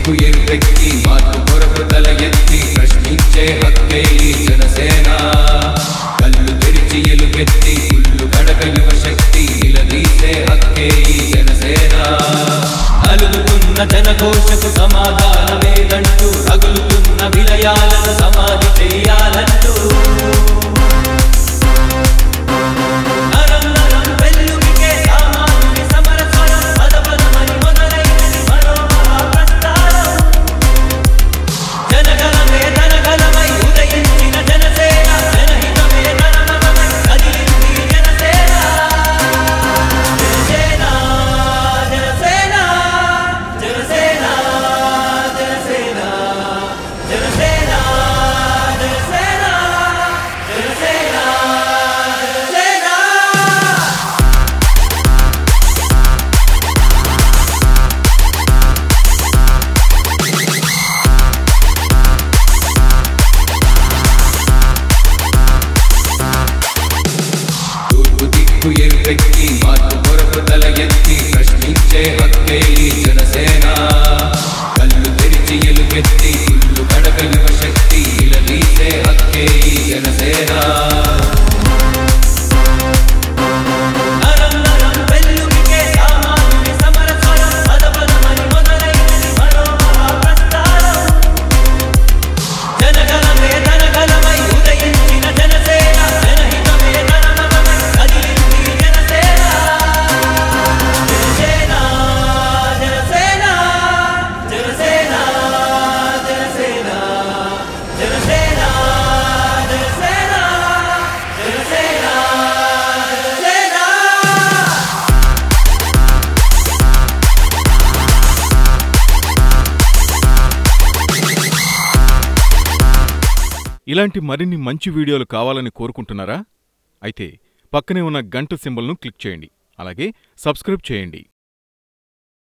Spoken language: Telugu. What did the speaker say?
దిక్కు ఎరుపెక్కి మార్పు కొరకు తల ఎత్తి ప్రశ్నించే హక్కే ఈ జనసేన. కళ్ళు తెరిచి ఎలుగెత్తి కుళ్ళు కడక యువశక్తి నిలదీసే హక్కే ఈ జనసేన. అలుగుతున్న జనఘోషకు సమాధానమేదంటూ రగులుతున్న విలయాలను సమాధి చెయ్యాలంటూ ఎరుపెక్కి మార్పు కొరకు తల ఎత్తి ప్రశ్నించే హక్కే ఈ జనసేన. కళ్ళు తెరిచి ఎలుగెత్తి కుళ్ళు కడక యువశక్తి నిలదీసే హక్కే ఈ జనసేన. ఇలాంటి మరిన్ని మంచి వీడియోలు కావాలని కోరుకుంటున్నారా? అయితే పక్కనే ఉన్న గంట సింబల్ను క్లిక్ చేయండి. అలాగే సబ్స్క్రైబ్ చేయండి.